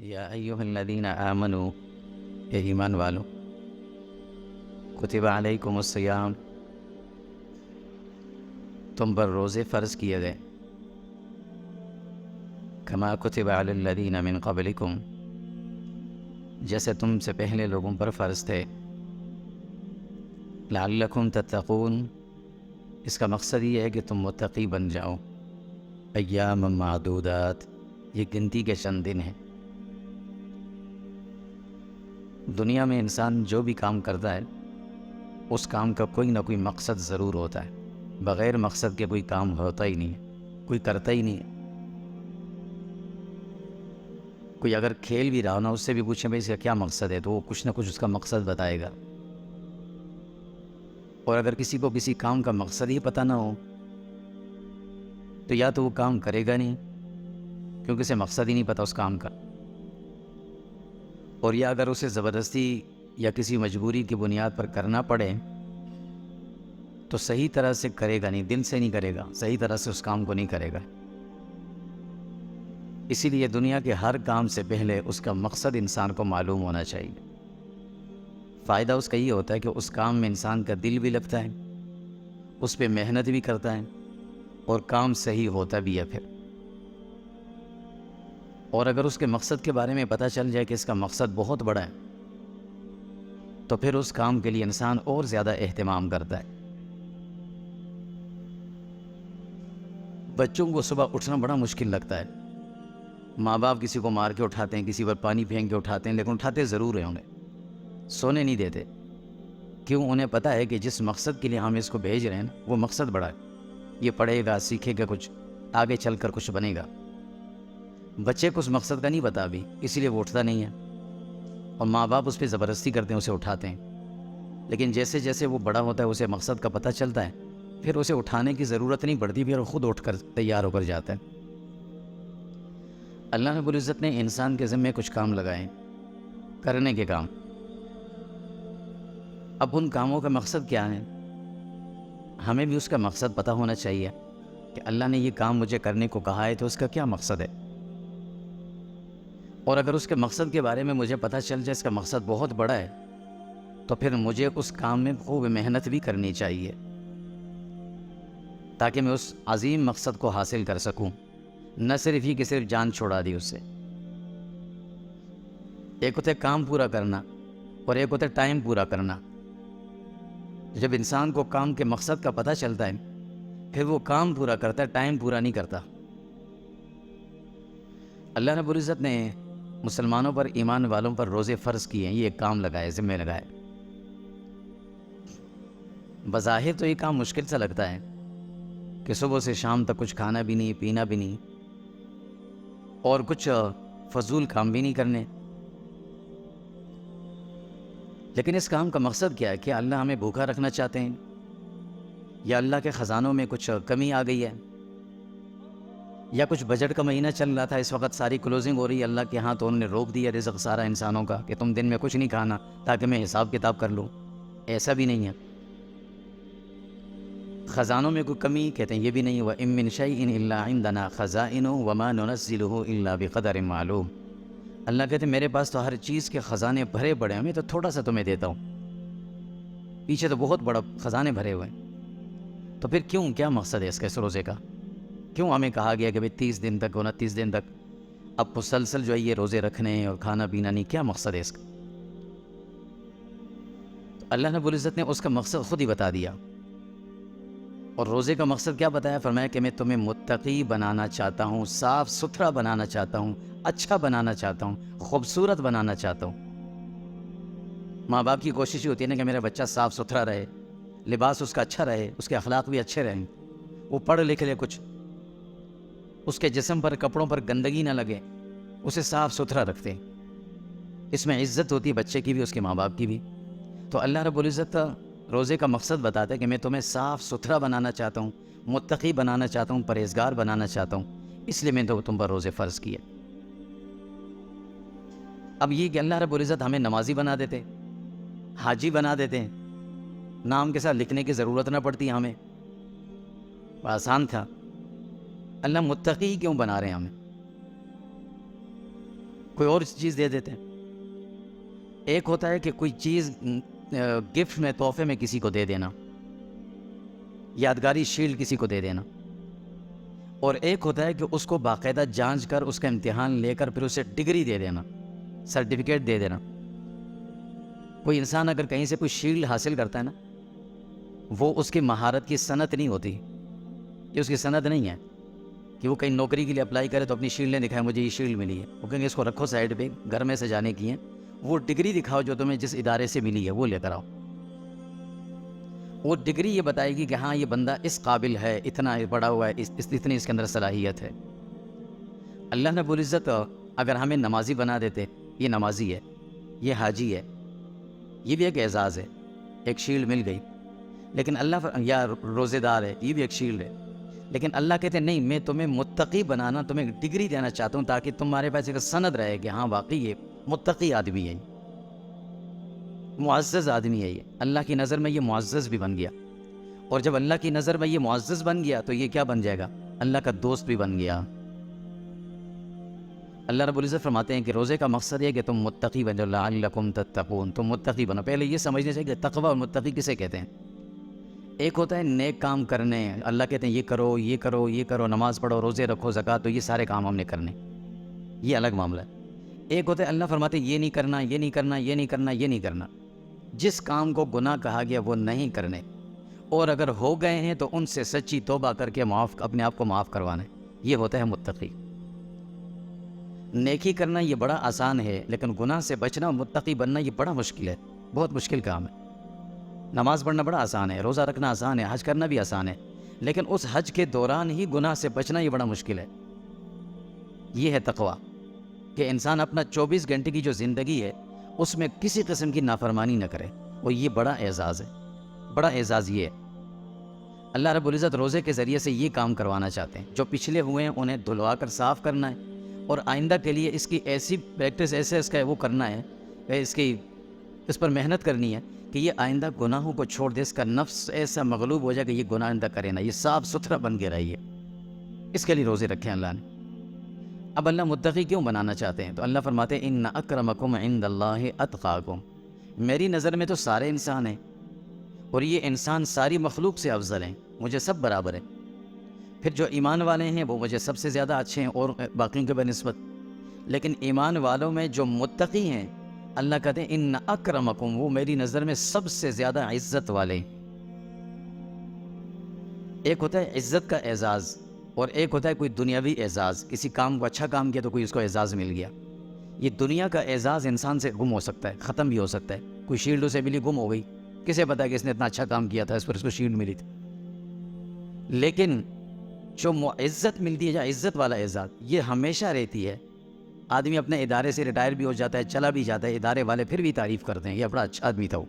یا ایہا الذین آمنوا، اے ایمان والو، کتب علیکم الصیام، تم پر روزے فرض کیے گئے، کما کتب علی الذین من قبلکم، جیسے تم سے پہلے لوگوں پر فرض تھے، لعلکم تتقون، اس کا مقصد یہ ہے کہ تم متقی بن جاؤ۔ ایام معدودات، یہ گنتی کے چند دن ہیں۔ دنیا میں انسان جو بھی کام کرتا ہے اس کام کا کوئی نہ کوئی مقصد ضرور ہوتا ہے، بغیر مقصد کے کوئی کام ہوتا ہی نہیں ہے، کوئی کرتا ہی نہیں ہے۔ کوئی اگر کھیل بھی رہا ہو نا، اس سے بھی پوچھیں بھائی اس کا کیا مقصد ہے، تو وہ کچھ نہ کچھ اس کا مقصد بتائے گا۔ اور اگر کسی کو کسی کام کا مقصد ہی پتہ نہ ہو تو یا تو وہ کام کرے گا نہیں، کیونکہ اسے مقصد ہی نہیں پتہ اس کام کا، اور یا اگر اسے زبردستی یا کسی مجبوری کی بنیاد پر کرنا پڑے تو صحیح طرح سے کرے گا نہیں، دل سے نہیں کرے گا، صحیح طرح سے اس کام کو نہیں کرے گا۔ اسی لیے دنیا کے ہر کام سے پہلے اس کا مقصد انسان کو معلوم ہونا چاہیے۔ فائدہ اس کا یہ ہوتا ہے کہ اس کام میں انسان کا دل بھی لگتا ہے، اس پہ محنت بھی کرتا ہے، اور کام صحیح ہوتا بھی ہے پھر۔ اور اگر اس کے مقصد کے بارے میں پتہ چل جائے کہ اس کا مقصد بہت بڑا ہے تو پھر اس کام کے لیے انسان اور زیادہ اہتمام کرتا ہے۔ بچوں کو صبح اٹھنا بڑا مشکل لگتا ہے، ماں باپ کسی کو مار کے اٹھاتے ہیں، کسی پر پانی پھینک کے اٹھاتے ہیں، لیکن اٹھاتے ضرور ہیں، انہیں سونے نہیں دیتے۔ کیوں؟ انہیں پتہ ہے کہ جس مقصد کے لیے ہم اس کو بھیج رہے ہیں وہ مقصد بڑا ہے، یہ پڑھے گا، سیکھے گا، کچھ آگے چل کر کچھ بنے گا۔ بچے کو اس مقصد کا نہیں پتا ابھی، اسی لیے وہ اٹھتا نہیں ہے، اور ماں باپ اس پہ زبردستی کرتے ہیں، اسے اٹھاتے ہیں۔ لیکن جیسے جیسے وہ بڑا ہوتا ہے اسے مقصد کا پتہ چلتا ہے، پھر اسے اٹھانے کی ضرورت نہیں پڑتی، پھر وہ خود اٹھ کر تیار ہو کر جاتا ہے۔ اللہ رب العزت نے انسان کے ذمے کچھ کام لگائے، کرنے کے کام۔ اب ان کاموں کا مقصد کیا ہے؟ ہمیں بھی اس کا مقصد پتہ ہونا چاہیے کہ اللہ نے یہ کام مجھے کرنے کو کہا ہے تو اس کا کیا مقصد ہے، اور اگر اس کے مقصد کے بارے میں مجھے پتہ چل جائے اس کا مقصد بہت بڑا ہے تو پھر مجھے اس کام میں خوب محنت بھی کرنی چاہیے تاکہ میں اس عظیم مقصد کو حاصل کر سکوں، نہ صرف یہ کہ صرف جان چھوڑا دی اس سے۔ ایک ہوتا ہے کام پورا کرنا اور ایک ہوتا ہے ٹائم پورا کرنا۔ جب انسان کو کام کے مقصد کا پتہ چلتا ہے پھر وہ کام پورا کرتا ہے، ٹائم پورا نہیں کرتا۔ اللہ رب العزت نے مسلمانوں پر، ایمان والوں پر روزے فرض کیے ہیں، یہ ایک کام لگائے، ذمہ لگائے۔ بظاہر تو یہ کام مشکل سا لگتا ہے کہ صبح سے شام تک کچھ کھانا بھی نہیں، پینا بھی نہیں، اور کچھ فضول کام بھی نہیں کرنے، لیکن اس کام کا مقصد کیا ہے؟ کہ اللہ ہمیں بھوکا رکھنا چاہتے ہیں، یا اللہ کے خزانوں میں کچھ کمی آ گئی ہے، یا کچھ بجٹ کا مہینہ چل رہا تھا، اس وقت ساری کلوزنگ ہو رہی ہے اللہ کے ہاں تو انہوں نے روک دیا رزق سارا انسانوں کا کہ تم دن میں کچھ نہیں کھانا تاکہ میں حساب کتاب کر لوں۔ ایسا بھی نہیں ہے۔ خزانوں میں کوئی کمی کہتے ہیں یہ بھی نہیں ہوا۔ وَإِن مِّن شَيْءٍ إِلَّا عِندَنَا خَزَائِنُهُ وَمَا نُنَزِّلُهُ إِلَّا بِقَدَرٍ مَّعْلُومٍ۔ اللہ کہتے ہیں میرے پاس تو ہر چیز کے خزانے بھرے پڑے ہیں، میں تو تھوڑا سا تمہیں دیتا ہوں، پیچھے تو بہت بڑا خزانے بھرے ہوئے ہیں۔ تو پھر کیوں، کیا مقصد ہے اس کے، اس روزے کا؟ کیوں ہمیں کہا گیا کہ بھئی 30 دن تک، 29 دن تک اب مسلسل جو ہے یہ روزے رکھنے ہیں اور کھانا پینا نہیں؟ کیا مقصد ہے اس کا؟ تو اللہ رب العزت نے اس کا مقصد خود ہی بتا دیا۔ اور روزے کا مقصد کیا بتایا؟ فرمایا کہ میں تمہیں متقی بنانا چاہتا ہوں، صاف ستھرا بنانا چاہتا ہوں، اچھا بنانا چاہتا ہوں، خوبصورت بنانا چاہتا ہوں۔ ماں باپ کی کوشش ہی ہوتی ہے نا کہ میرا بچہ صاف ستھرا رہے، لباس اس کا اچھا رہے، اس کے اخلاق بھی اچھے رہیں، وہ پڑھ لکھ لے، کچھ اس کے جسم پر، کپڑوں پر گندگی نہ لگے، اسے صاف ستھرا رکھتے ہیں۔ اس میں عزت ہوتی ہے بچے کی بھی، اس کے ماں باپ کی بھی۔ تو اللہ رب العزت روزے کا مقصد بتاتا ہے کہ میں تمہیں صاف ستھرا بنانا چاہتا ہوں، متقی بنانا چاہتا ہوں، پرہیزگار بنانا چاہتا ہوں، اس لیے میں تو تم پر روزے فرض کیے۔ اب یہ کہ اللہ رب العزت ہمیں نمازی بنا دیتے، حاجی بنا دیتے ہیں، نام کے ساتھ لکھنے کی ضرورت نہ پڑتی ہمیں، آسان تھا۔ اللہ متقی کیوں بنا رہے ہیں ہمیں؟ کوئی اور چیز دے دیتے ہیں. ایک ہوتا ہے کہ کوئی چیز گفٹ میں، تحفے میں کسی کو دے دینا، یادگاری شیلڈ کسی کو دے دینا. اور ایک ہوتا ہے کہ اس کو باقاعدہ جانچ کر، اس کا امتحان لے کر پھر اسے ڈگری دے دینا، سرٹیفکیٹ دے دینا. کوئی انسان اگر کہیں سے کوئی شیلڈ حاصل کرتا ہے نا، وہ اس کی مہارت کی صنعت نہیں ہوتی. یہ اس کی صنعت نہیں ہے کہ وہ کہیں نوکری کے لیے اپلائی کرے تو اپنی شیلڈیں دکھائے، مجھے یہ شیلڈ ملی ہے. وہ کہیں گے اس کو رکھو سائڈ پہ، گھر میں سجانے کی ہیں. وہ ڈگری دکھاؤ جو تمہیں جس ادارے سے ملی ہے، وہ لے کر آؤ. وہ ڈگری یہ بتائے گی کہ ہاں یہ بندہ اس قابل ہے، اتنا پڑھا ہوا ہے، اتنی اس کے اندر صلاحیت ہے. اللہ رب العزت اگر ہمیں نمازی بنا دیتے، یہ نمازی ہے، یہ حاجی ہے، یہ بھی ایک اعزاز ہے، ایک شیلڈ مل گئی. لیکن اللہ یا روزے دار ہے، یہ بھی ایک شیلڈ ہے. لیکن اللہ کہتے ہیں نہیں، میں تمہیں متقی بنانا، تمہیں ڈگری دینا چاہتا ہوں تاکہ تمہارے پاس ایک سند رہے کہ ہاں واقعی یہ متقی آدمی ہے، معزز آدمی ہے. یہ اللہ کی نظر میں یہ معزز بھی بن گیا. اور جب اللہ کی نظر میں یہ معزز بن گیا تو یہ کیا بن جائے گا؟ اللہ کا دوست بھی بن گیا. اللہ رب العزت فرماتے ہیں کہ روزے کا مقصد یہ ہے کہ تم متقی بن جاؤ، لعلکم تتقون، تم متقی بنو. پہلے یہ سمجھنے چاہیے کہ تقوی اور متقی کسے کہتے ہیں. ایک ہوتا ہے نیک کام کرنے، اللہ کہتے ہیں یہ کرو، یہ کرو، یہ کرو، نماز پڑھو، روزے رکھو، زکوٰۃ، تو یہ سارے کام ہم نے کرنے، یہ الگ معاملہ ہے. ایک ہوتا ہے اللہ فرماتے ہیں یہ نہیں کرنا، یہ نہیں کرنا، یہ نہیں کرنا، یہ نہیں کرنا. جس کام کو گناہ کہا گیا وہ نہیں کرنے، اور اگر ہو گئے ہیں تو ان سے سچی توبہ کر کے اپنے آپ کو معاف کروانا. یہ ہوتا ہے متقی. نیکی کرنا یہ بڑا آسان ہے، لیکن گناہ سے بچنا، متقی بننا یہ بڑا مشکل ہے، بہت مشکل کام ہے. نماز پڑھنا بڑا آسان ہے، روزہ رکھنا آسان ہے، حج کرنا بھی آسان ہے، لیکن اس حج کے دوران ہی گناہ سے بچنا یہ بڑا مشکل ہے. یہ ہے تقوی، کہ انسان اپنا 24 گھنٹے کی جو زندگی ہے اس میں کسی قسم کی نافرمانی نہ کرے. اور یہ بڑا اعزاز ہے، بڑا اعزاز یہ ہے. اللہ رب العزت روزے کے ذریعے سے یہ کام کروانا چاہتے ہیں. جو پچھلے ہوئے ہیں انہیں دھلوا کر صاف کرنا ہے، اور آئندہ کے لیے اس کی ایسی پریکٹس، ایسے اس کا وہ کرنا ہے، اس پر محنت کرنی ہے کہ یہ آئندہ گناہوں کو چھوڑ دے، اس کا نفس ایسا مغلوب ہو جائے کہ یہ گناہ آئندہ کرے نہ، یہ صاف ستھرا بن کے رہیے. اس کے لیے روزے رکھے اللہ نے. اب اللہ متقی کیوں بنانا چاہتے ہیں؟ تو اللہ فرماتے ہیں ان اکرمکم عند اللہ اتقاکم. میری نظر میں تو سارے انسان ہیں، اور یہ انسان ساری مخلوق سے افضل ہیں، مجھے سب برابر ہیں. پھر جو ایمان والے ہیں وہ مجھے سب سے زیادہ اچھے ہیں اور باقیوں کے بنسبت. لیکن ایمان والوں میں جو متقی ہیں، اللہ کہتے ہیں ان اکرمکم، وہ میری نظر میں سب سے زیادہ عزت والے. ایک ہوتا ہے عزت کا اعزاز، اور ایک ہوتا ہے کوئی دنیاوی اعزاز. کسی کام کو اچھا کام کیا تو کوئی اس کو اعزاز مل گیا. یہ دنیا کا اعزاز انسان سے گم ہو سکتا ہے، ختم بھی ہو سکتا ہے. کوئی شیلڈ اسے ملی، گم ہو گئی، کسے پتا کہ اس نے اتنا اچھا کام کیا تھا، اس پر اس کو شیلڈ ملی تھی. لیکن جو عزت ملتی ہے، یا عزت والا اعزاز، یہ ہمیشہ رہتی ہے. آدمی اپنے ادارے سے ریٹائر بھی ہو جاتا ہے، چلا بھی جاتا ہے، ادارے والے پھر بھی تعریف کرتے ہیں یہ بڑا اچھا آدمی تھا. وہ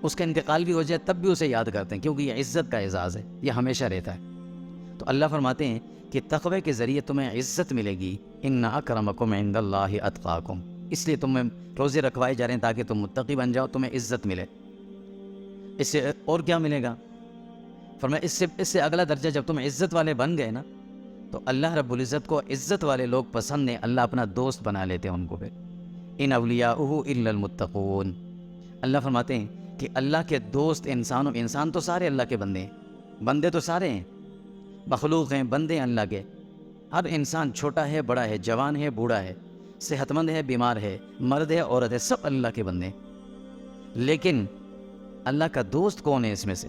اس کا انتقال بھی ہو جائے تب بھی اسے یاد کرتے ہیں، کیونکہ یہ عزت کا اعزاز ہے، یہ ہمیشہ رہتا ہے. تو اللہ فرماتے ہیں کہ تقوی کے ذریعے تمہیں عزت ملے گی. ان اکرمکم عند اللہ اتقاکم. اس لیے تمہیں روزے رکھوائے جا رہے ہیں تاکہ تم متقی بن جاؤ، تمہیں عزت ملے. اس سے اور کیا ملے گا؟ فرمایا اس سے اگلا درجہ، جب تم عزت والے بن گئے نا، تو اللہ رب العزت کو عزت والے لوگ پسند ہیں، اللہ اپنا دوست بنا لیتے ہیں ان کو. پھر ان اولیاؤہ الا المتقون. اللہ فرماتے ہیں کہ اللہ کے دوست انسان تو سارے اللہ کے بندے ہیں، بندے تو سارے ہیں، مخلوق ہیں، بندے ہیں اللہ کے. ہر انسان چھوٹا ہے، بڑا ہے، جوان ہے، بوڑھا ہے، صحت مند ہے، بیمار ہے، مرد ہے، عورت ہے، سب اللہ کے بندے ہیں. لیکن اللہ کا دوست کون ہے اس میں سے؟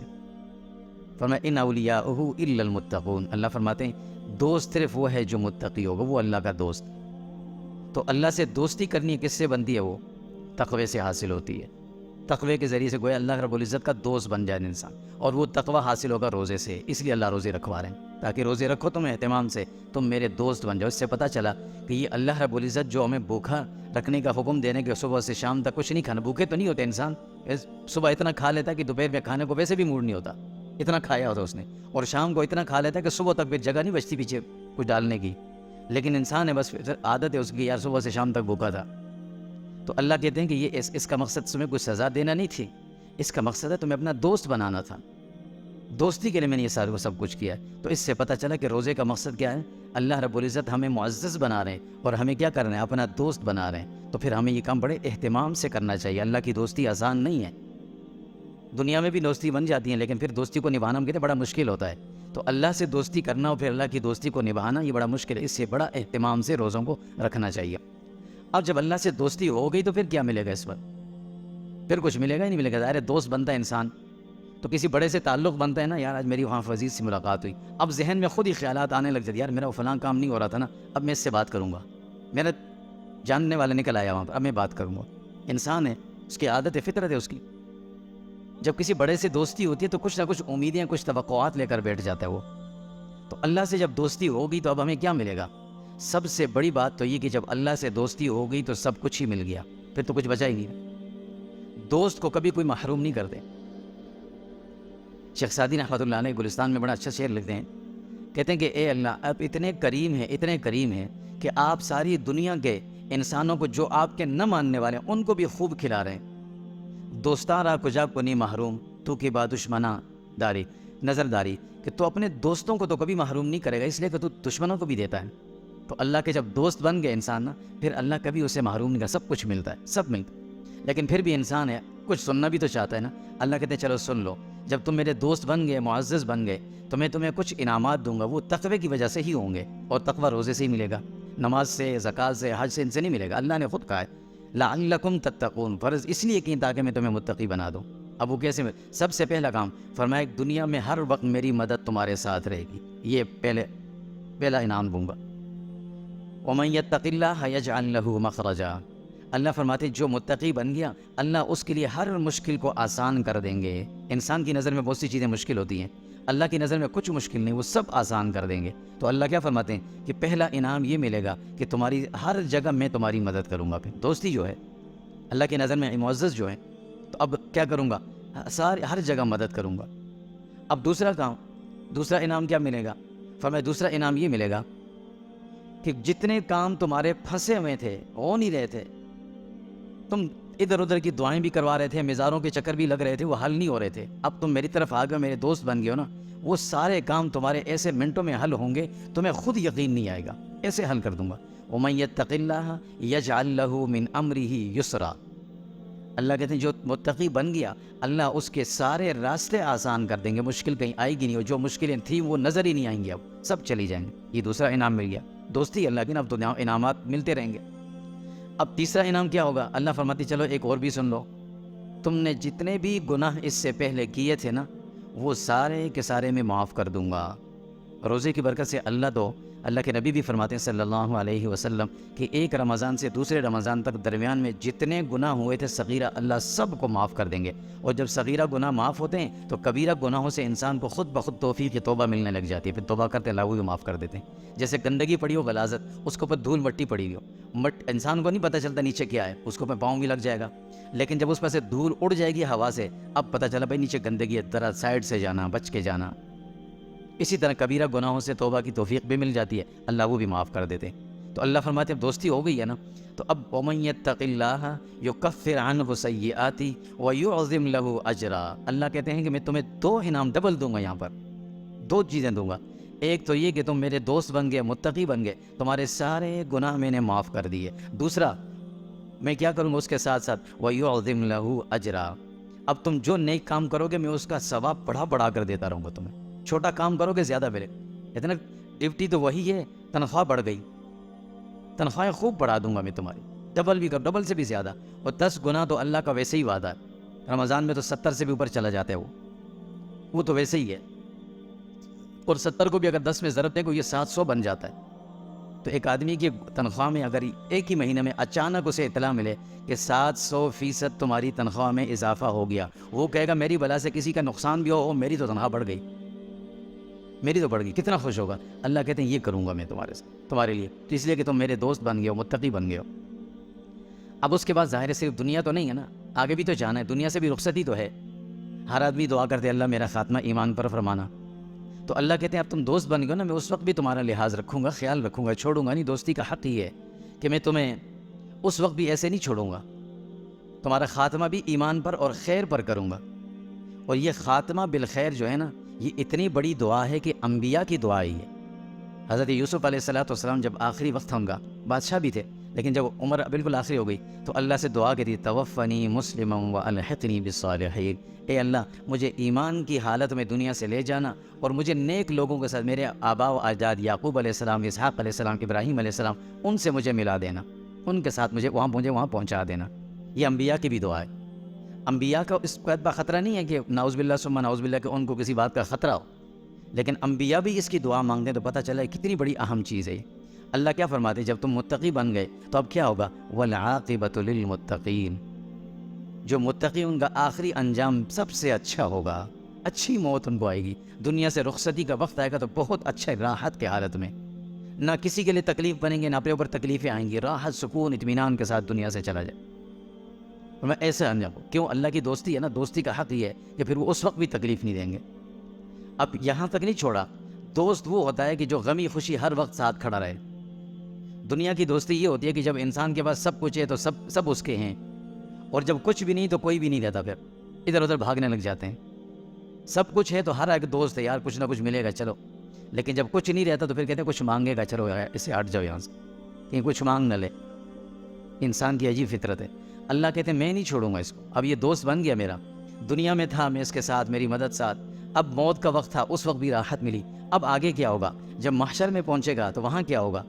فرمایا ان اولیاؤہ الا المتقون. اللہ فرماتے ہیں دوست صرف وہ ہے جو متقی ہوگا، وہ اللہ کا دوست. تو اللہ سے دوستی کرنی کس سے بنتی ہے؟ وہ تقوی سے حاصل ہوتی ہے. تقوی کے ذریعے سے گویا اللہ رب العزت کا دوست بن جائے انسان، اور وہ تقوی حاصل ہوگا روزے سے. اس لیے اللہ روزے رکھوا رہے ہیں تاکہ روزے رکھو تم اہتمام سے، تم میرے دوست بن جاؤ. اس سے پتہ چلا کہ یہ اللہ رب العزت جو ہمیں بھوکا رکھنے کا حکم دینے کے، صبح سے شام تک کچھ نہیں کھانا. بھوکے تو نہیں ہوتے انسان، صبح اتنا کھا لیتا کہ دوپہر میں کھانے کو ویسے بھی موڈ نہیں ہوتا، اتنا کھایا ہوتا اس نے، اور شام کو اتنا کھا لیتا کہ صبح تک بھی جگہ نہیں بچتی پیچھے کچھ ڈالنے کی. لیکن انسان ہے، بس عادت ہے اس کی، یار صبح سے شام تک بھوکا تھا. تو اللہ کہتے ہیں کہ یہ اس کا مقصد تمہیں کوئی سزا دینا نہیں تھی، اس کا مقصد ہے تمہیں اپنا دوست بنانا تھا. دوستی کے لیے میں نے یہ سارا سب کچھ کیا ہے۔ تو اس سے پتہ چلا کہ روزے کا مقصد کیا ہے، اللہ رب العزت ہمیں معزز بنا رہے ہیں اور ہمیں کیا کرنا ہے، اپنا دوست بنا رہے ہیں۔ تو پھر ہمیں یہ کام بڑے اہتمام سے کرنا چاہیے۔ اللہ کی دوستی آسان نہیں ہے، دنیا میں بھی دوستی بن جاتی ہیں لیکن پھر دوستی کو نبھانا ہم کہتے ہیں بڑا مشکل ہوتا ہے۔ تو اللہ سے دوستی کرنا اور پھر اللہ کی دوستی کو نبھانا یہ بڑا مشکل ہے، اس سے بڑا اہتمام سے روزوں کو رکھنا چاہیے۔ اب جب اللہ سے دوستی ہو گئی تو پھر کیا ملے گا، اس وقت پھر کچھ ملے گا ہی نہیں ملے گا۔ ظاہر ہے دوست بنتا ہے انسان تو کسی بڑے سے تعلق بنتا ہے نا، یار آج میری وہاں عزیز سے ملاقات ہوئی، اب ذہن میں خود ہی خیالات آنے لگ جاتے، یار میرا وہ فلاں کام نہیں ہو رہا تھا نا، اب میں اس سے بات کروں گا، میرا جاننے والا نکل آیا وہاں پر، اب میں بات کروں گا۔ انسان ہے، اس کی عادت ہے، فطرت ہے اس کی۔ جب کسی بڑے سے دوستی ہوتی ہے تو کچھ نہ کچھ امیدیں، کچھ توقعات لے کر بیٹھ جاتا ہے وہ۔ تو اللہ سے جب دوستی ہوگی تو اب ہمیں کیا ملے گا؟ سب سے بڑی بات تو یہ کہ جب اللہ سے دوستی ہو گئی تو سب کچھ ہی مل گیا، پھر تو کچھ بچا ہی نہیں۔ دوست کو کبھی کوئی محروم نہیں کرتے۔ شیخ سعدی رحمۃ اللہ علیہ گلستان میں بڑا اچھا شعر لکھتے ہیں، کہتے ہیں کہ اے اللہ آپ اتنے کریم ہیں کہ آپ ساری دنیا کے انسانوں کو جو آپ کے نہ ماننے والے ہیں ان کو بھی خوب کھلا رہے ہیں۔ دوستارا کجا کنی محروم تو کی با دشمنا داری نظرداری، کہ تو اپنے دوستوں کو تو کبھی محروم نہیں کرے گا، اس لیے کہ تو دشمنوں کو بھی دیتا ہے۔ تو اللہ کے جب دوست بن گئے انسان نا، پھر اللہ کبھی اسے محروم نہیں کرتا، سب کچھ ملتا ہے، سب ملتا ہے۔ لیکن پھر بھی انسان ہے، کچھ سننا بھی تو چاہتا ہے نا۔ اللہ کہتے ہیں چلو سن لو، جب تم میرے دوست بن گئے، معزز بن گئے، تو میں تمہیں کچھ انعامات دوں گا، وہ تقوی کی وجہ سے ہی ہوں گے، اور تقوی روزے سے ہی ملے گا، نماز سے، زکوٰۃ سے، حج سے، ان سے نہیں ملے گا۔ اللہ نے خود کہا ہے لعلکم تتقون، فرض اس لیے کہ تاکہ میں تمہیں متقی بنا دوں۔ اب وہ کیسے؟ سب سے پہلا کام فرمایا دنیا میں ہر وقت میری مدد تمہارے ساتھ رہے گی، یہ پہلا انعام دوں گا۔ ومن یتق اللہ یجعل لہ مخرجا، اللہ فرماتے جو متقی بن گیا اللہ اس کے لیے ہر مشکل کو آسان کر دیں گے۔ انسان کی نظر میں بہت سی چیزیں مشکل ہوتی ہیں، اللہ کی نظر میں کچھ مشکل نہیں، وہ سب آسان کر دیں گے۔ تو اللہ کیا فرماتے ہیں کہ پہلا انعام یہ ملے گا کہ تمہاری ہر جگہ میں تمہاری مدد کروں گا۔ پھر دوستی جو ہے اللہ کی نظر میں معزز جو ہے، تو اب کیا کروں گا، ہر جگہ مدد کروں گا۔ اب دوسرا انعام کیا ملے گا؟ فرمایا دوسرا انعام یہ ملے گا کہ جتنے کام تمہارے پھنسے ہوئے تھے، ہو نہیں رہے تھے، تم ادھر ادھر کی دعائیں بھی کروا رہے تھے، مزاروں کے چکر بھی لگ رہے تھے، وہ حل نہیں ہو رہے تھے، اب تم میری طرف آ گئے، میرے دوست بن گئے ہو نا، وہ سارے کام تمہارے ایسے منٹوں میں حل ہوں گے، تمہیں خود یقین نہیں آئے گا، ایسے حل کر دوں گا۔ وَمَن يَتَّقِ اللَّهَ يَجْعَل لَّهُ مِنْ أَمْرِهِ يُسْرًا، اللہ کہتے ہیں جو متقی بن گیا اللہ اس کے سارے راستے آسان کر دیں گے، مشکل کہیں آئے گی نہیں، اور جو مشکلیں تھیں وہ نظر ہی نہیں آئیں گی، اب سب چلی جائیں گے۔ یہ دوسرا انعام مل گیا، دوستی اللہ کی نا، اب تو انعامات ملتے رہیں گے۔ اب تیسرا انعام کیا ہوگا؟ اللہ فرماتی چلو ایک اور بھی سن لو، تم نے جتنے بھی گناہ اس سے پہلے کیے تھے نا، وہ سارے کے سارے میں معاف کر دوں گا۔ روزے کی برکت سے اللہ کے نبی بھی فرماتے ہیں صلی اللہ علیہ وسلم کہ ایک رمضان سے دوسرے رمضان تک درمیان میں جتنے گناہ ہوئے تھے صغیرہ، اللہ سب کو معاف کر دیں گے۔ اور جب صغیرہ گناہ معاف ہوتے ہیں تو کبیرہ گناہوں سے انسان کو خود بخود توفیق توبہ ملنے لگ جاتی ہے، پھر توبہ کرتے اللہ وہ بھی معاف کر دیتے ہیں۔ جیسے گندگی پڑی ہو، غلاظت، اس کے اوپر دھول مٹی پڑی ہوئی ہو، انسان کو نہیں پتہ چلتا نیچے کیا ہے، اس کو اوپر پاؤں بھی لگ جائے گا، لیکن جب اس پر سے دھول اڑ جائے گی ہوا سے، اب پتہ چلا بھائی نیچے گندگی ہے، ذرا سائڈ سے جانا، بچ کے جانا۔ اسی طرح کبیرہ گناہوں سے توبہ کی توفیق بھی مل جاتی ہے، اللہ وہ بھی معاف کر دیتے ہیں۔ تو اللہ فرماتے ہیں اب دوستی ہو گئی ہے نا، تو اب وَمَن يَتَّقِ اللَّهَ يُكَفِّرْ عَنْهُ سَيِّئَاتِهِ وَيُعْظِمْ لَهُ أَجْرًا، اللہ کہتے ہیں کہ میں تمہیں دو انعام ڈبل دوں گا، یہاں پر دو چیزیں دوں گا۔ ایک تو یہ کہ تم میرے دوست بن گئے، متقی بن گئے، تمہارے سارے گناہ میں نے معاف کر دیے۔ دوسرا میں کیا کروں گا اس کے ساتھ ساتھ وَيُعْظِمْ لَهُ أَجْرًا، اب تم جو نیک کام کرو گے میں اس کا ثواب بڑھا کر دیتا رہوں گا تمہیں، چھوٹا کام کرو گے زیادہ ملے، اتنا ڈیوٹی تو وہی ہے، تنخواہ بڑھ گئی، تنخواہیں خوب بڑھا دوں گا میں تمہاری، ڈبل بھی کر، ڈبل سے بھی زیادہ۔ اور 10 گنا تو اللہ کا ویسے ہی وعدہ ہے، رمضان میں تو 70 سے بھی اوپر چلا جاتا ہے، وہ تو ویسے ہی ہے، اور 70 کو بھی اگر 10 میں ضرب دیں کو یہ 700 بن جاتا ہے۔ تو ایک آدمی کی تنخواہ میں اگر ایک ہی مہینے میں اچانک اسے اطلاع ملے کہ 700% تمہاری تنخواہ میں اضافہ ہو گیا، وہ کہے گا میری بلا سے کسی کا نقصان بھی ہو، میری تو تنخواہ بڑھ گئی، میری تو بڑھ گئی، کتنا خوش ہوگا۔ اللہ کہتے ہیں یہ کروں گا میں تمہارے لیے، تو اس لیے کہ تم میرے دوست بن گئے ہو، متقی بن گئے ہو۔ اب اس کے بعد ظاہر ہے صرف دنیا تو نہیں ہے نا، آگے بھی تو جانا ہے، دنیا سے بھی رخصتی تو ہے۔ ہر آدمی دعا کرتے اللہ میرا خاتمہ ایمان پر فرمانا، تو اللہ کہتے ہیں اب تم دوست بن گئے نا، میں اس وقت بھی تمہارا لحاظ رکھوں گا، خیال رکھوں گا، چھوڑوں گا نہیں۔ دوستی کا حق یہ ہے کہ میں تمہیں اس وقت بھی ایسے نہیں چھوڑوں گا، تمہارا خاتمہ بھی ایمان پر اور خیر پر کروں گا۔ اور یہ خاتمہ بالخیر جو ہے نا، یہ اتنی بڑی دعا ہے کہ انبیاء کی دعا ہی ہے۔ حضرت یوسف علیہ السلام جب آخری وقت تھا ان کا، بادشاہ بھی تھے، لیکن جب عمر بالکل آخری ہو گئی تو اللہ سے دعا کی تھی، توفنی مسلما والحقنی بالصالحین، اے اللہ مجھے ایمان کی حالت میں دنیا سے لے جانا اور مجھے نیک لوگوں کے ساتھ، میرے آباء و اجداد یعقوب علیہ السلام، اسحاق علیہ السلام، ابراہیم علیہ السلام، ان سے مجھے ملا دینا، ان کے ساتھ مجھے وہاں پہنچا دینا۔ یہ انبیاء کی بھی دعا ہے۔ انبیاء کا اس بات کا خطرہ نہیں ہے کہ نعوذ باللہ ثم نعوذ باللہ کہ ان کو کسی بات کا خطرہ ہو، لیکن انبیاء بھی اس کی دعا مانگتے ہیں تو پتہ چلا ہے کتنی بڑی اہم چیز ہے یہ۔ اللہ کیا فرماتے ہیں، جب تم متقی بن گئے تو اب کیا ہوگا، والعاقبۃ للمتقین، جو متقی ان کا آخری انجام سب سے اچھا ہوگا، اچھی موت ان کو آئے گی، دنیا سے رخصتی کا وقت آئے گا تو بہت اچھا راحت کے حالت میں، نہ کسی کے لیے تکلیف بنیں گے، نہ اپنے اوپر تکلیفیں آئیں گی، راحت سکون اطمینان کے ساتھ دنیا سے چلا جائے۔ اور میں ایسے انجام ہوں، کیوں؟ اللہ کی دوستی ہے نا، دوستی کا حق یہ ہے کہ پھر وہ اس وقت بھی تکلیف نہیں دیں گے۔ اب یہاں تک نہیں چھوڑا، دوست وہ ہوتا ہے کہ جو غمی خوشی ہر وقت ساتھ کھڑا رہے۔ دنیا کی دوستی یہ ہوتی ہے کہ جب انسان کے پاس سب کچھ ہے تو سب اس کے ہیں، اور جب کچھ بھی نہیں تو کوئی بھی نہیں رہتا، پھر ادھر ادھر بھاگنے لگ جاتے ہیں۔ سب کچھ ہے تو ہر ایک دوست ہے، یار کچھ نہ کچھ ملے گا چلو، لیکن جب کچھ نہیں رہتا تو پھر کہتے ہیں کچھ مانگے گا، چلو یار اس سے ہٹ جاؤ یہاں سے، کہیں کچھ مانگ نہ لے۔ انسان کی عجیب فطرت ہے۔ اللہ کہتے ہیں میں نہیں چھوڑوں گا اس کو، اب یہ دوست بن گیا میرا، دنیا میں تھا میں اس کے ساتھ، میری مدد ساتھ، اب موت کا وقت تھا اس وقت بھی راحت ملی، اب آگے کیا ہوگا، جب محشر میں پہنچے گا تو وہاں کیا ہوگا،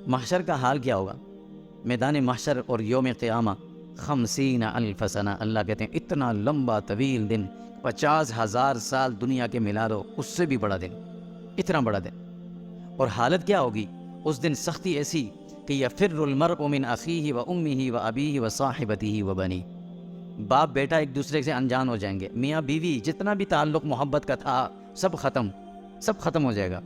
محشر کا حال کیا ہوگا، میدان محشر اور یوم قیامہ 50,000 سنہ، اللہ کہتے ہیں اتنا لمبا طویل دن، 50,000 سال دنیا کے ملا لو، اس سے بھی بڑا دن، اتنا بڑا دن۔ اور حالت کیا ہوگی اس دن، سختی ایسی کہ یفر المرء من اخیہ و امہ و ابیہ و صاحبتہ و بنیہ، باپ بیٹا ایک دوسرے سے انجان ہو جائیں گے، میاں بیوی جتنا بھی تعلق محبت کا تھا سب ختم ہو جائے گا،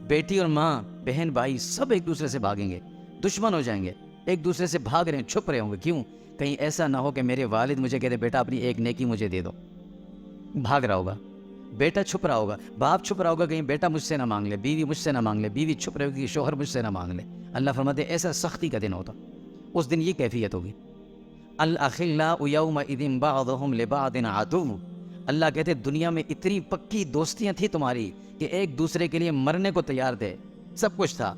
بیٹی اور ماں، بہن بھائی سب ایک دوسرے سے بھاگیں گے، دشمن ہو جائیں گے، ایک دوسرے سے بھاگ رہے ہیں، چھپ رہے ہوں گے، کیوں؟ کہیں ایسا نہ ہو کہ میرے والد مجھے کہتے بیٹا اپنی ایک نیکی مجھے دے دو، بھاگ رہا ہوگا، بیٹا چھپ رہا ہوگا، باپ چھپ رہا ہوگا کہیں بیٹا مجھ سے نہ مانگ لے، بیوی مجھ سے نہ مانگ لے، بیوی چھپ رہے ہوگی شوہر مجھ سے نہ مانگ لے۔ اللہ فرماتے ہیں ایسا سختی کا دن ہوتا، اس دن یہ کیفیت ہوگی، الاخلاء یومئذ بعضهم لبعض عدو، اللہ کہتے دنیا میں اتنی پکی دوستیاں تھیں تمہاری کہ ایک دوسرے کے لیے مرنے کو تیار تھے، سب کچھ تھا،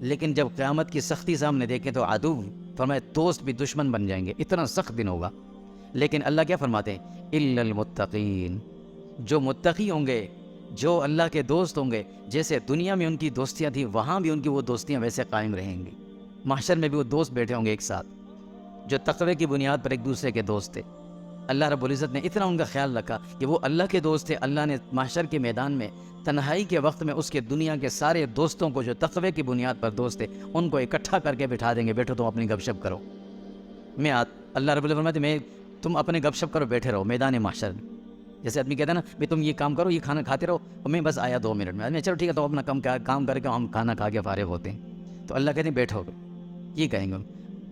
لیکن جب قیامت کی سختی سامنے دیکھیں تو عدو، فرمایا دوست بھی دشمن بن جائیں گے، اتنا سخت دن ہوگا۔ لیکن اللہ کیا فرماتے ہیں، الا المتقین، جو متقی ہوں گے، جو اللہ کے دوست ہوں گے، جیسے دنیا میں ان کی دوستیاں تھیں وہاں بھی ان کی وہ دوستیاں ویسے قائم رہیں گی، محشر میں بھی وہ دوست بیٹھے ہوں گے ایک ساتھ، جو تقوی کی بنیاد پر ایک دوسرے کے دوست تھے۔ اللہ رب العزت نے اتنا ان کا خیال رکھا کہ وہ اللہ کے دوست تھے، اللہ نے محشر کے میدان میں تنہائی کے وقت میں اس کے دنیا کے سارے دوستوں کو جو تقوی کی بنیاد پر دوست تھے ان کو اکٹھا کر کے بٹھا دیں گے، بیٹھو تم اپنی گپ شپ کرو، اللہ رب العزت فرماتے ہیں تم اپنے گپ شپ کرو، بیٹھے رہو میدان محشر میں۔ جیسے آدمی کہتا ہے نا بھی تم یہ کام کرو، یہ کھانا کھاتے رہو، اور میں بس آیا 2 منٹ میں، چلو ٹھیک ہے تو اپنا کام کر کے ہم کھانا کھا کے فارغ ہوتے ہیں، تو اللہ کہتے ہیں بیٹھو، یہ کہیں گے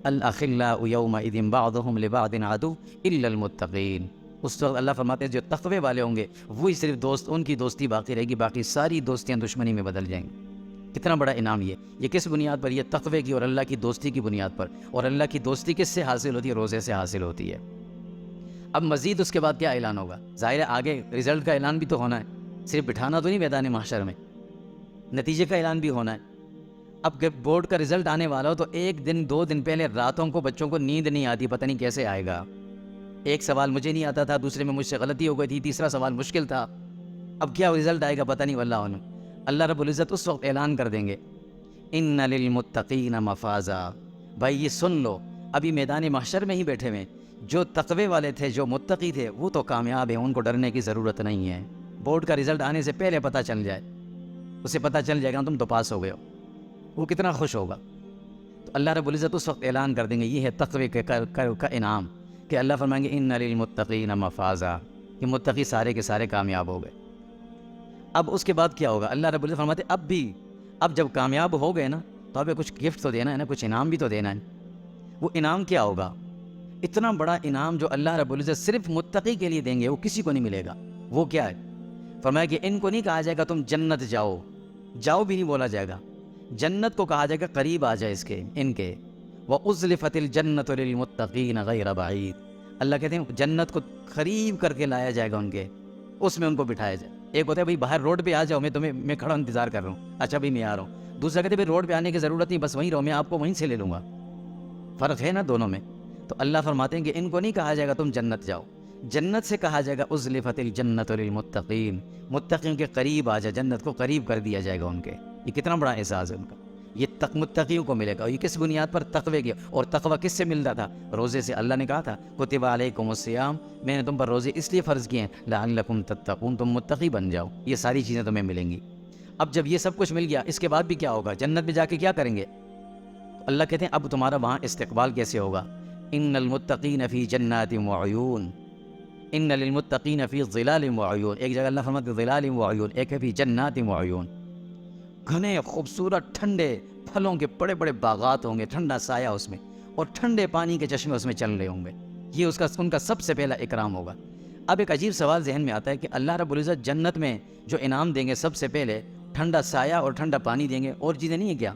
الاخلاء یومئذ بعضهم لبعض عدو الا المتقین، اس وقت اللہ فرماتے ہیں جو تقوی والے ہوں گے وہی صرف دوست، ان کی دوستی باقی رہے گی، باقی ساری دوستیاں دشمنی میں بدل جائیں گی۔ کتنا بڑا انعام یہ کس بنیاد پر، یہ تقوی کی اور اللہ کی دوستی کی بنیاد پر، اور اللہ کی دوستی کس سے حاصل ہوتی ہے، روزے سے حاصل ہوتی ہے۔ اب مزید اس کے بعد کیا اعلان ہوگا، ظاہر ہے آگے رزلٹ کا اعلان بھی تو ہونا ہے، صرف بٹھانا تو نہیں میدان محشر میں، نتیجے کا اعلان بھی ہونا ہے۔ اب جب بورڈ کا رزلٹ آنے والا ہو تو 1 دن 2 دن پہلے راتوں کو بچوں کو نیند نہیں آتی، پتہ نہیں کیسے آئے گا، ایک سوال مجھے نہیں آتا تھا، دوسرے میں مجھ سے غلطی ہو گئی تھی، تیسرا سوال مشکل تھا، اب کیا رزلٹ آئے گا پتہ نہیں، واللہ اعلم۔ اللہ رب العزت اس وقت اعلان کر دیں گے ان للمتقین مفازا، بھائی یہ سن لو، ابھی میدان محشر میں ہی بیٹھے ہوئے جو تقوی والے تھے، جو متقی تھے، وہ تو کامیاب ہیں، ان کو ڈرنے کی ضرورت نہیں ہے، بورڈ کا رزلٹ آنے سے پہلے پتہ چل جائے، اسے پتہ چل جائے گا تم تو پاس ہو گئے ہو، وہ کتنا خوش ہوگا۔ تو اللہ رب العزت اس وقت اعلان کر دیں گے یہ ہے تقوی کا انعام، کہ اللہ فرمائیں گے ان للمتقین مفازا، کہ متقی سارے کے سارے کامیاب ہو گئے۔ اب اس کے بعد کیا ہوگا، اللہ رب العزت فرماتے اب جب کامیاب ہو گئے نا تو اب کچھ گفٹ تو دینا ہے نا، کچھ انعام بھی تو دینا ہے۔ وہ انعام کیا ہوگا، اتنا بڑا انعام جو اللہ رب العزت صرف متقی کے لیے دیں گے، وہ کسی کو نہیں ملے گا۔ وہ کیا ہے، فرمایا کہ ان کو نہیں کہا جائے گا تم جنت جاؤ بھی نہیں بولا جائے گا، جنت کو کہا جائے گا قریب آ جائے ان کے وَأُزْلِفَتِ الْجَنَّةُ لِلْمُتَّقِينَ غَيْرَ بَعِيدٍ، اللہ کہتے ہیں جنت کو قریب کر کے لایا جائے گا ان کے، اس میں ان کو بٹھایا جائے۔ ایک ہوتا ہے بھائی باہر روڈ پہ آ جاؤ، میں کھڑا انتظار کر رہا ہوں، اچھا بھائی میں آ رہا ہوں. دوسرا کہتے ہیں بھائی روڈ پہ آنے کی ضرورت نہیں، بس وہیں رہو، میں آپ کو وہیں سے لے لوں گا. فرق ہے نا دونوں میں. تو اللہ فرماتے ہیں کہ ان کو نہیں کہا جائے گا تم جنت جاؤ، جنت سے کہا جائے گا ازلفت الجنت للمتقین، متقین کے قریب آ جا، جنت کو قریب کر دیا جائے گا ان کے. یہ کتنا بڑا اعزاز ہے ان کا. یہ متقیوں کو ملے گا. اور یہ کس بنیاد پر؟ تقوی کی. اور تقوی کس سے ملتا تھا؟ روزے سے. اللہ نے کہا تھا کتب علیکم الصیام، میں نے تم پر روزے اس لیے فرض کیے ہیں لعلکم تتقون، تم متقی بن جاؤ. یہ ساری چیزیں تمہیں ملیں گی. اب جب یہ سب کچھ مل گیا، اس کے بعد بھی کیا ہوگا؟ جنت میں جا کے کیا کریں گے؟ اللہ کہتے ہیں اب تمہارا وہاں استقبال کیسے ہوگا؟ ان المتقین فی جنات وعیون، ان للمتقین فی ظلال وعیون. ایک جگہ اللہ فرماتے ہیں ظلال وعیون، ایک ہے فی جنات وعیون. گھنے خوبصورت ٹھنڈے پھلوں کے بڑے بڑے باغات ہوں گے، ٹھنڈا سایہ اس میں، اور ٹھنڈے پانی کے چشمے اس میں چل رہے ہوں گے. یہ ان کا سب سے پہلا اکرام ہوگا. اب ایک عجیب سوال ذہن میں آتا ہے کہ اللہ رب العزت جنت میں جو انعام دیں گے سب سے پہلے ٹھنڈا سایہ اور ٹھنڈا پانی دیں گے، اور چیزیں نہیں ہیں کیا؟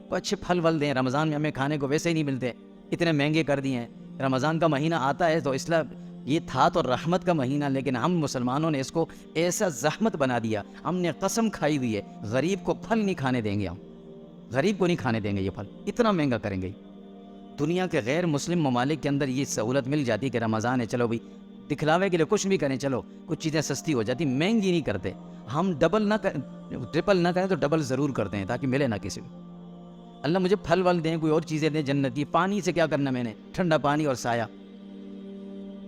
کوئی اچھے پھل ول دیں. رمضان میں ہمیں کھانے کو ویسے ہی نہیں ملتے، اتنے مہنگے کر دیے ہیں. رمضان کا مہینہ آتا ہے تو اسلام یہ تھا تو رحمت کا مہینہ، لیکن ہم مسلمانوں نے اس کو ایسا زحمت بنا دیا. ہم نے قسم کھائی ہوئی ہے غریب کو پھل نہیں کھانے دیں گے، ہم غریب کو نہیں کھانے دیں گے یہ پھل، اتنا مہنگا کریں گے. دنیا کے غیر مسلم ممالک کے اندر یہ سہولت مل جاتی کہ رمضان ہے، چلو بھائی دکھلاوے کے لیے کچھ بھی کریں، چلو کچھ چیزیں سستی ہو جاتی، مہنگی نہیں کرتے. ہم ڈبل نہ کریں، ٹرپل نہ کریں تو ڈبل ضرور کرتے ہیں تاکہ ملے نہ کسی کو. اللہ مجھے پھل ول دیں، کوئی اور چیزیں دیں جنت کی. پانی سے کیا کرنا میں نے؟ ٹھنڈا پانی اور سایہ.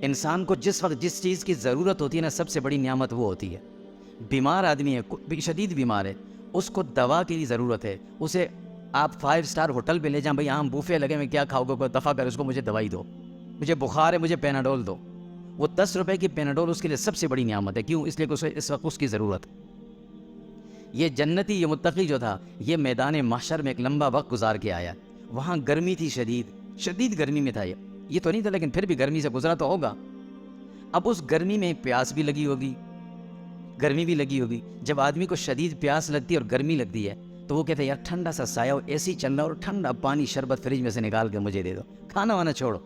انسان کو جس وقت جس چیز کی ضرورت ہوتی ہے نا، سب سے بڑی نعمت وہ ہوتی ہے. بیمار آدمی ہے، شدید بیمار ہے، اس کو دوا کی ضرورت ہے. اسے آپ 5 اسٹار ہوٹل پہ لے جائیں، بھائی یہاں بوفے لگے، میں کیا کھاؤ گے، کوئی دفع کر اس کو، مجھے دوائی دو، مجھے بخار ہے، مجھے پیناڈول دو. وہ 10 روپے کی پیناڈول اس کے لیے سب سے بڑی نعمت ہے. کیوں؟ اس لیے کہ اسے اس وقت اس کی ضرورت. یہ جنتی، یہ متقی جو تھا، یہ میدان محشر میں ایک لمبا وقت گزار کے آیا. وہاں گرمی تھی، شدید گرمی میں تھا. یہ تو نہیں تھا لیکن پھر بھی گرمی سے گزرا تو ہوگا. اب اس گرمی میں پیاس بھی لگی ہوگی، گرمی بھی لگی ہوگی. جب آدمی کو شدید پیاس لگتی ہے اور گرمی لگتی ہے تو وہ کہتے ہیں یار ٹھنڈا سا سایہ، ایسی چل رہا اور ٹھنڈا پانی شربت فریج میں سے نکال کے مجھے دے دو، کھانا وانا چھوڑو.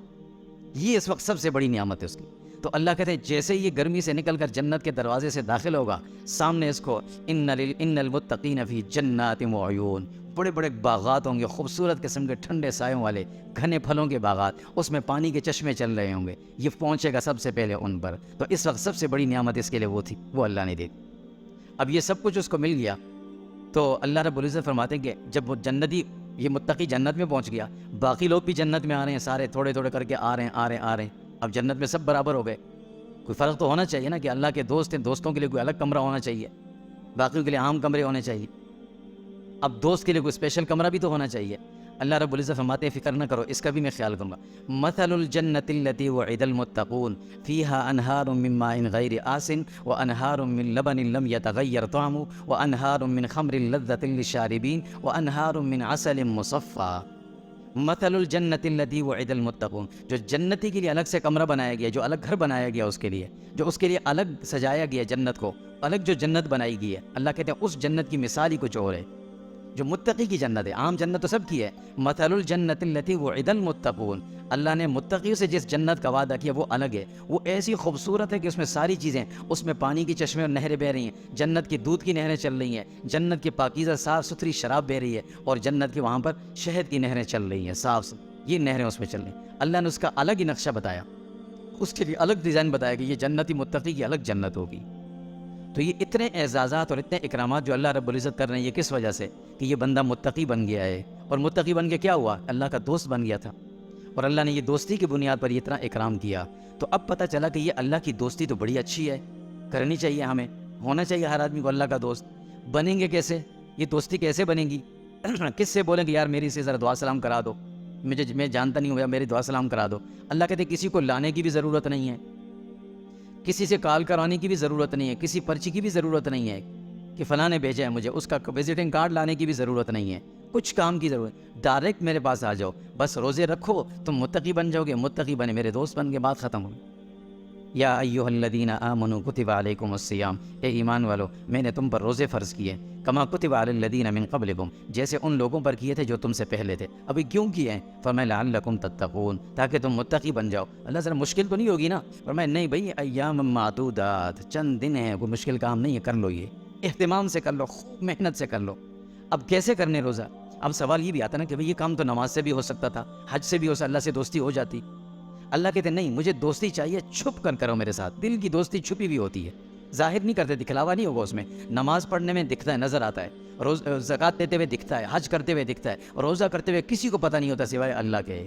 یہ اس وقت سب سے بڑی نعمت ہے اس کی. تو اللہ کہتے ہیں جیسے یہ گرمی سے نکل کر جنت کے دروازے سے داخل ہوگا، سامنے اس کو ان المتقین فی جنات وعیون، بڑے بڑے باغات ہوں گے، خوبصورت قسم کے ٹھنڈے سایوں والے گھنے پھلوں کے باغات، اس میں پانی کے چشمے چل رہے ہوں گے. یہ پہنچے گا سب سے پہلے ان پر. تو اس وقت سب سے بڑی نعمت اس کے لیے وہ تھی، وہ اللہ نے دی. اب یہ سب کچھ اس کو مل گیا تو اللہ رب العزت فرماتے ہیں کہ جب وہ جنتی، یہ متقی جنت میں پہنچ گیا، باقی لوگ بھی جنت میں آ رہے ہیں، سارے تھوڑے تھوڑے کر کے آ رہے ہیں. اب جنت میں سب برابر ہو گئے. کوئی فرق تو ہونا چاہیے نا کہ اللہ کے دوست ہیں، دوستوں کے لیے کوئی الگ کمرہ ہونا چاہیے، باقیوں کے لیے عام کمرے ہونے چاہیے. اب دوست کے لیے کوئی اسپیشل کمرہ بھی تو ہونا چاہیے. اللہ رب العزت فرماتے ہیں فکر نہ کرو، اس کا بھی میں خیال کروں گا. مثل الجنت التي وعد المتقون فيها انہار من ماء غیر آسن وانہار من لبن لم يتغیر طعمه وانہار من خمر لذة للشاربین وانہار من عسل مصفى. مثل الجنت التي وعد المتقون، جو جنتی کے لیے الگ سے کمرہ بنایا گیا، جو الگ گھر بنایا گیا اس کے لیے، جو اس کے لیے الگ سجایا گیا جنت کو، الگ جو جنت بنائی گئی ہے، اللہ کہتے ہیں اس جنت کی مثال ہی کچھ اور ہے جو متقی کی جنت ہے. عام جنت تو سب کی ہے. مثل الجنت التي وعد المتقون، اللہ نے متقیوں سے جس جنت کا وعدہ کیا وہ الگ ہے. وہ ایسی خوبصورت ہے کہ اس میں ساری چیزیں، اس میں پانی کی چشمے اور نہریں بہہ رہی ہیں، جنت کی دودھ کی نہریں چل رہی ہیں، جنت کی پاکیزہ صاف ستھری شراب بہہ رہی ہے، اور جنت کی وہاں پر شہد کی نہریں چل رہی ہیں، صاف یہ نہریں اس میں چل رہی ہیں. اللہ نے اس کا الگ ہی نقشہ بتایا، اس کے لیے الگ ڈیزائن بتایا کہ یہ جنتی متقی کی الگ جنت ہوگی. تو یہ اتنے اعزازات اور اتنے اکرامات جو اللہ رب العزت کر رہے ہیں، یہ کس وجہ سے؟ کہ یہ بندہ متقی بن گیا ہے. اور متقی بن کے کیا ہوا؟ اللہ کا دوست بن گیا تھا، اور اللہ نے یہ دوستی کی بنیاد پر یہ اتنا اکرام کیا. تو اب پتہ چلا کہ یہ اللہ کی دوستی تو بڑی اچھی ہے، کرنی چاہیے، ہمیں ہونا چاہیے ہر آدمی کو اللہ کا دوست. بنیں گے کیسے؟ یہ دوستی کیسے بنے گی؟ کس سے بولیں کہ یار میری سے ذرا دعا سلام کرا دو، میں جانتا نہیں ہوں، میری دعا سلام کرا دو. اللہ کہتے کسی کو لانے کی بھی ضرورت نہیں ہے، کسی سے کال کرانے کی بھی ضرورت نہیں ہے، کسی پرچی کی بھی ضرورت نہیں ہے کہ فلاں نے بھیجا ہے مجھے، اس کا وزٹنگ کارڈ لانے کی بھی ضرورت نہیں ہے، کچھ کام کی ضرورت. ڈائریکٹ میرے پاس آ جاؤ، بس روزے رکھو، تم متقی بن جاؤ گے، متقی بنے میرے دوست بن کے، بات ختم ہو. یا ایھا الذین آمنوا کتب علیکم الصیام، اے ایمان والو میں نے تم پر روزے فرض کیے، کما کتب علی الذین من قبلکم، جیسے ان لوگوں پر کیے تھے جو تم سے پہلے تھے۔ ابھی کیوں کیے ہیں؟ فرمایا لعلکم تتقون، تاکہ تم متقی بن جاؤ۔ اللہ ذرا مشکل تو نہیں ہوگی نا؟ فرمایا نہیں بھائی، ایام معدودات، چند دن ہیں، کوئی مشکل کام نہیں ہے، کر لو، یہ اہتمام سے کر لو، خوب محنت سے کر لو۔ اب کیسے کرنے روزہ؟ اب سوال یہ بھی آتا نا کہ بھئی یہ کام تو نماز سے بھی ہو سکتا تھا، حج سے بھی ہو سکتا، اللہ سے دوستی ہو جاتی۔ اللہ کہتے نہیں، مجھے دوستی چاہیے چھپ کر کرو میرے ساتھ۔ دل کی دوستی چھپی ہوئی ہوتی ہے، ظاہر نہیں کرتے، دکھلاوا نہیں ہوگا اس میں۔ نماز پڑھنے میں دکھتا ہے، نظر آتا ہے، زکوٰۃ دیتے ہوئے دکھتا ہے، حج کرتے ہوئے دکھتا ہے، روزہ کرتے ہوئے کسی کو پتہ نہیں ہوتا سوائے اللہ کے۔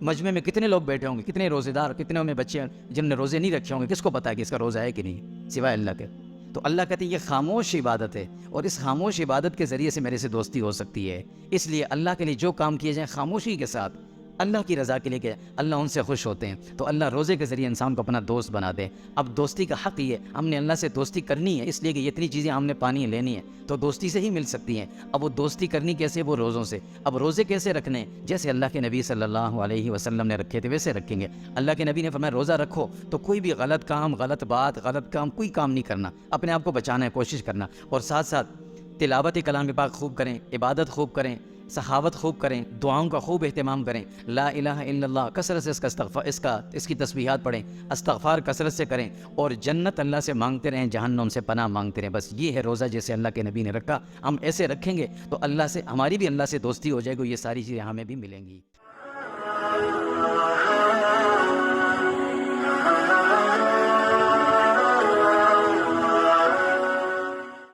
مجمع میں کتنے لوگ بیٹھے ہوں گے، کتنے روزے دار، کتنے میں بچے جن نے روزے نہیں رکھے ہوں گے، کس کو پتہ ہے کہ اس کا روزہ ہے کہ نہیں سوائے اللہ کے؟ تو اللہ کہتے ہیں یہ خاموش عبادت ہے، اور اس خاموش عبادت کے ذریعے سے میرے سے دوستی ہو سکتی ہے۔ اس لیے اللہ کے لیے جو کام کیے جائیں خاموشی کے ساتھ، اللہ کی رضا کے لیے کہ اللہ ان سے خوش ہوتے ہیں، تو اللہ روزے کے ذریعے انسان کو اپنا دوست بنا دے۔ اب دوستی کا حق یہ ہے، ہم نے اللہ سے دوستی کرنی ہے، اس لیے کہ یہ اتنی چیزیں ہم نے پانی لینی ہے تو دوستی سے ہی مل سکتی ہیں۔ اب وہ دوستی کرنی کیسے؟ وہ روزوں سے۔ اب روزے کیسے رکھنے ہیں؟ جیسے اللہ کے نبی صلی اللہ علیہ وسلم نے رکھے تھے ویسے رکھیں گے۔ اللہ کے نبی نے فرمایا روزہ رکھو تو کوئی بھی غلط کام، غلط بات، غلط کام، کوئی کام نہیں کرنا، اپنے آپ کو بچانا ہے، کوشش کرنا، اور ساتھ ساتھ تلاوت کلام پاک خوب کریں، عبادت خوب کریں، سخاوت خوب کریں، دعاؤں کا خوب اہتمام کریں، لا الہ الا اللہ کثرت سے اس کی تسبیحات پڑھیں، استغفار کثرت سے کریں، اور جنت اللہ سے مانگتے رہیں، جہنم سے پناہ مانگتے رہیں۔ بس یہ ہے روزہ جیسے اللہ کے نبی نے رکھا، ہم ایسے رکھیں گے تو اللہ سے، ہماری بھی اللہ سے دوستی ہو جائے گی، یہ ساری چیزیں ہمیں بھی ملیں گی۔